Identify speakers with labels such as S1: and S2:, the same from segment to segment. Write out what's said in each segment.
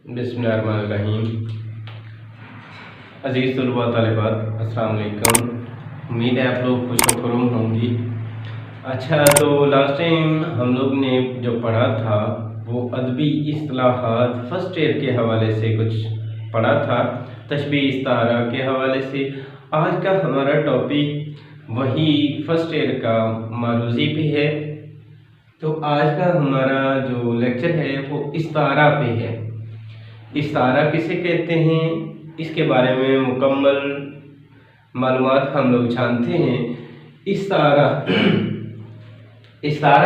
S1: बिस्मिल्लाहिर्रहमानिर्रहीम। अज़ीज़ तलबा तालिबात, अस्सलाम वालेकुम। उम्मीद है आप लोग खुश व खुर्म होंगी। अच्छा, तो लास्ट टाइम हम लोग ने जो पढ़ा था वो अदबी इस्तिलाहात फर्स्ट ईयर के हवाले से कुछ पढ़ा था, तशबीह इस्तारा के हवाले से। आज का हमारा टॉपिक वही फर्स्ट ईयर का मारूज़ी पे है। तो आज का हमारा जो लेक्चर है वो इस्तारा पे है। इस्तारा किसे कहते हैं इसके बारे में मुकम्मल मालूमात हम लोग जानते हैं। इस्तारा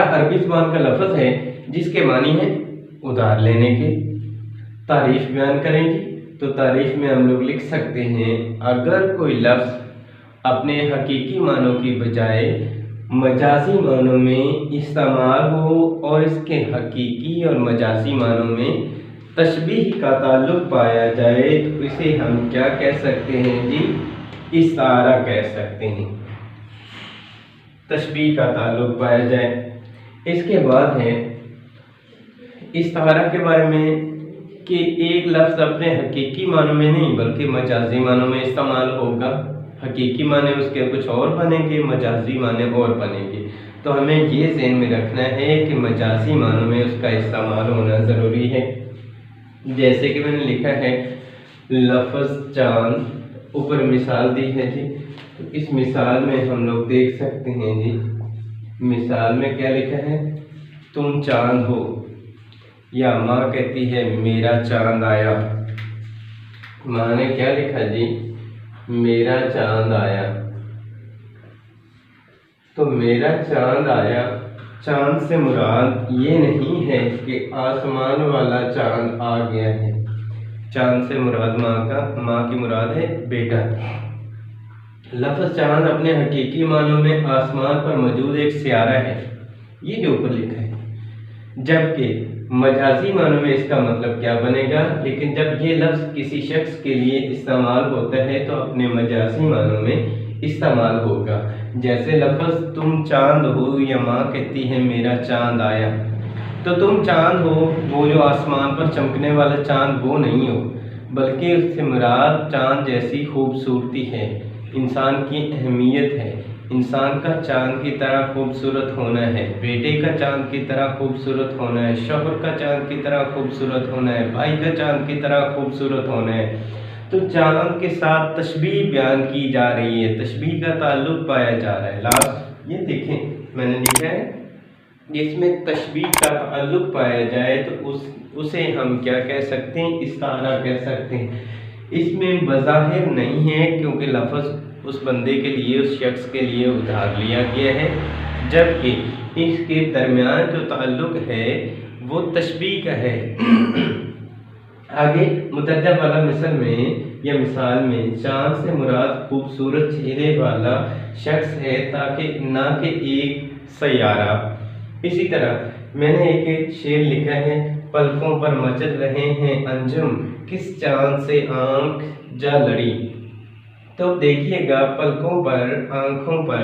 S1: अरबी ज़बान का लफ्ज़ है जिसके मानी है उधार लेने के। तारीफ बयान करेंगे तो तारीफ में हम लोग लिख सकते हैं, अगर कोई लफ्ज़ अपने हकीकी मानों की बजाय मजाजी मानों में इस्तेमाल हो और इसके हकीकी और मजाजी मानों में तशबीह का ताल्लुक़ पाया जाए तो इसे हम क्या कह सकते हैं जी? इस्तारा कह सकते हैं। तशबीह का ताल्लुक़ पाया जाए। इसके बाद है इस्तारा के बारे में कि एक लफ्ज़ अपने हकीकी मानों में नहीं बल्कि मजाजी मानों में इस्तेमाल होगा। हकीकी माने उसके कुछ और बनेंगे, मजाजी माने और बनेंगे। तो हमें ये ज़हन में रखना है कि मजाजी मानों में उसका इस्तेमाल होना ज़रूरी है। जैसे कि मैंने लिखा है लफ्ज़ चांद, ऊपर मिसाल दी है जी। तो इस मिसाल में हम लोग देख सकते हैं जी, मिसाल में क्या लिखा है? तुम चांद हो, या माँ कहती है मेरा चांद आया। माँ ने क्या लिखा जी? मेरा चांद आया। तो मेरा चांद आया, चांद से मुराद ये नहीं है कि आसमान वाला चांद आ गया है। चांद से मुराद माँ की मुराद है बेटा। लफ्ज़ चांद अपने हकीकी मानों में आसमान पर मौजूद एक सियारा है, ये जो ऊपर लिखा है। जबकि मजाजी मानों में इसका मतलब क्या बनेगा? लेकिन जब ये लफ्ज़ किसी शख्स के लिए इस्तेमाल होता है तो अपने मजाजी मानों में इस्तेमाल होगा। जैसे लफ्ज़ तुम चांद हो, या माँ कहती है मेरा चांद आया। तो तुम चांद हो, वो जो आसमान पर चमकने वाला चांद वो नहीं हो, बल्कि उससे मुराद चांद जैसी खूबसूरती है, इंसान की अहमियत है। इंसान का चांद की तरह खूबसूरत होना है, बेटे का चांद की तरह खूबसूरत होना है, शौहर का चांद की तरह खूबसूरत होना है, भाई का चांद की तरह खूबसूरत होना है। तो चांद के साथ तशबीह बयान की जा रही है, तशबीह का ताल्लुक़ पाया जा रहा है। लास्ट ये देखें मैंने लिखा है, इसमें तशबीह का ताल्लुक़ पाया जाए तो उसे हम क्या कह सकते हैं? इस्तारा कह सकते हैं। इसमें बज़ाहिर नहीं है क्योंकि लफ्ज़ उस बंदे के लिए, उस शख्स के लिए उधार लिया गया है, जबकि इसके दरमियान जो ताल्लुक़ है वो तशबीह का है। आगे मुतरजम वाला मिसाल में चांद से मुराद खूबसूरत चेहरे वाला शख्स है, ताकि ना कि एक सैयारा। इसी तरह मैंने एक शेर लिखा है, पलकों पर मचल रहे हैं अंजुम, किस चांद से आंख जा लड़ी। तो देखिएगा पलकों पर, आंखों पर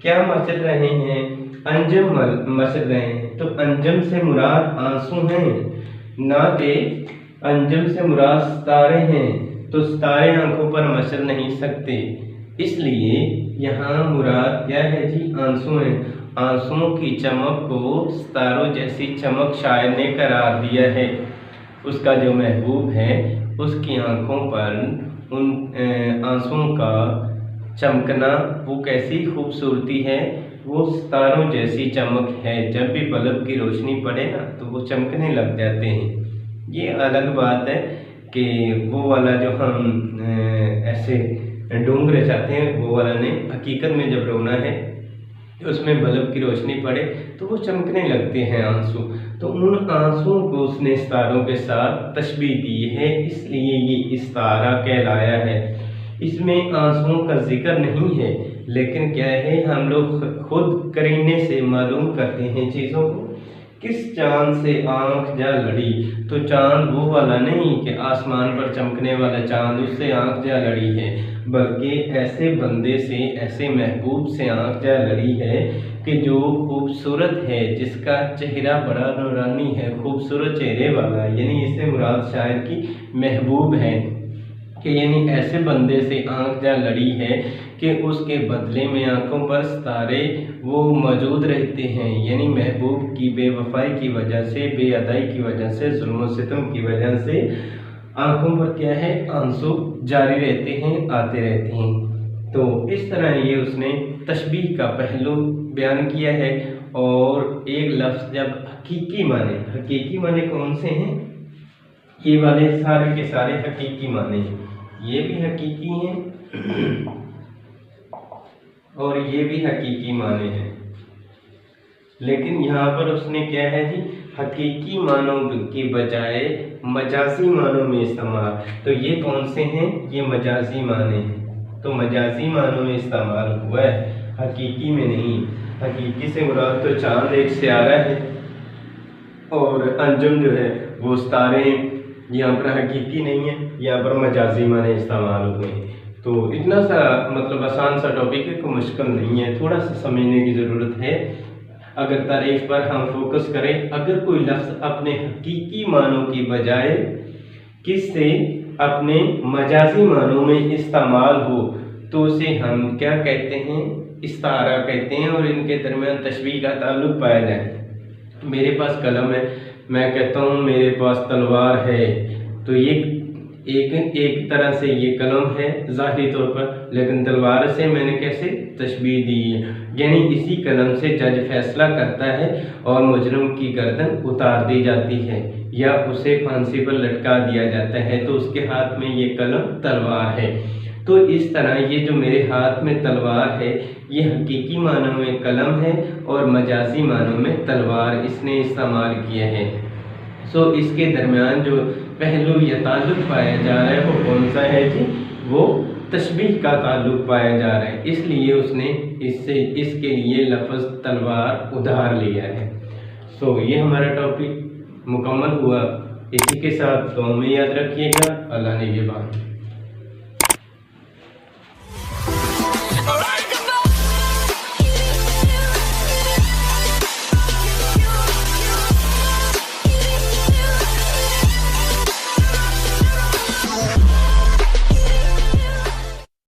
S1: क्या मचल रहे हैं? अंजुम मचल रहे हैं। तो अंजुम से मुराद आंसू हैं, ना कि अंजुम से मुराद सितारे हैं। तो सितारे आंखों पर मचल नहीं सकते, इसलिए यहाँ मुराद क्या है जी? आंसू हैं। आंसुओं की चमक को सितारों जैसी चमक शायर ने करार दिया है। उसका जो महबूब है उसकी आंखों पर उन आंसुओं का चमकना वो कैसी खूबसूरती है, वो सितारों जैसी चमक है। जब भी बल्ब की रोशनी पड़े ना तो वो चमकने लग जाते हैं। ये अलग बात है कि वो वाला जो हम ऐसे ढूंढ रहे चाहते हैं वो वाला नहीं, हकीकत में जब रोना है उसमें बल्ब की रोशनी पड़े तो वो चमकने लगते हैं आंसू। तो उन आंसुओं को उसने सितारों के साथ तशबीह दी है, इसलिए ये इस्तारा कहलाया है। इसमें आंसुओं का जिक्र नहीं है, लेकिन क्या है, हम लोग खुद करीने से मालूम करते हैं चीज़ों को। किस चांद से आंख जा लड़ी, तो चांद वो वाला नहीं कि आसमान पर चमकने वाला चांद, उससे आंख जा लड़ी है, बल्कि ऐसे बंदे से, ऐसे महबूब से आंख जा लड़ी है कि जो खूबसूरत है, जिसका चेहरा बड़ा नूरानी है, खूबसूरत चेहरे वाला, यानी इससे मुराद शायर की महबूब है कि यानी ऐसे बंदे से आंख जा लड़ी है कि उसके बदले में आंखों पर सितारे वो मौजूद रहते हैं, यानी महबूब की बेवफाई की वजह से, बेअदाई की वजह से, जुल्म और सितम की वजह से आंखों पर क्या है, आंसू जारी रहते हैं, आते रहते हैं। तो इस तरह ये उसने तशबीह का पहलू बयान किया है। और एक लफ्ज़ जब हकीकी माने कौन से हैं, ये वाले सारे के सारे हकीकी माने हैं, ये भी हकीकी हैं और ये भी हकीकी माने हैं। लेकिन यहाँ पर उसने क्या है जी, हकीकी मानों की बजाय मजाजी मानों में इस्तेमाल। तो ये कौन से हैं, ये मजाजी माने हैं, तो मजाजी मानों में इस्तेमाल हुआ है, हकीकी में नहीं। हकीकी से मुराद तो चांद एक सियारा है और अंजुम जो है वो सितारे हैं, यहाँ पर हकीकी नहीं है, यहाँ पर मजाजी माने इस्तेमाल हुए हैं। तो इतना सा मतलब आसान सा टॉपिक है, कोई मुश्किल नहीं है, थोड़ा सा समझने की ज़रूरत है। अगर तारीफ पर हम फोकस करें, अगर कोई लफ्ज़ अपने हकीकी मानों की बजाय किससे अपने मजाजी मानों में इस्तेमाल हो तो उसे हम क्या कहते हैं, इस्तारा कहते हैं। और इनके दरमियान तशबीह का ताल्लुक पाया जाए। मेरे पास कलम है, मैं कहता हूँ मेरे पास तलवार है, तो ये एक तरह से ये कलम है ज़ाहिरी तौर पर, लेकिन तलवार से मैंने कैसे तशबीह दी है, यानी इसी कलम से जज फैसला करता है और मुजरिम की गर्दन उतार दी जाती है या उसे फांसी पर लटका दिया जाता है, तो उसके हाथ में ये कलम तलवार है। तो इस तरह ये जो मेरे हाथ में तलवार है, ये हकीकी मानों में कलम है और मजाजी मानों में तलवार इसने इस्तेमाल किया है। सो इसके दरमियान जो पहलू या ताल्लुक पाया जा रहा है वो कौन सा है जी, वो तशबीह का ताल्लुक पाया जा रहा है, इसलिए उसने इसके लिए लफ्ज़ तलवार उधार लिया है। सो ये हमारा टॉपिक मुकम्मल हुआ। इसी के साथ दुआ में याद रखिएगा। अल्लाह ने ये बात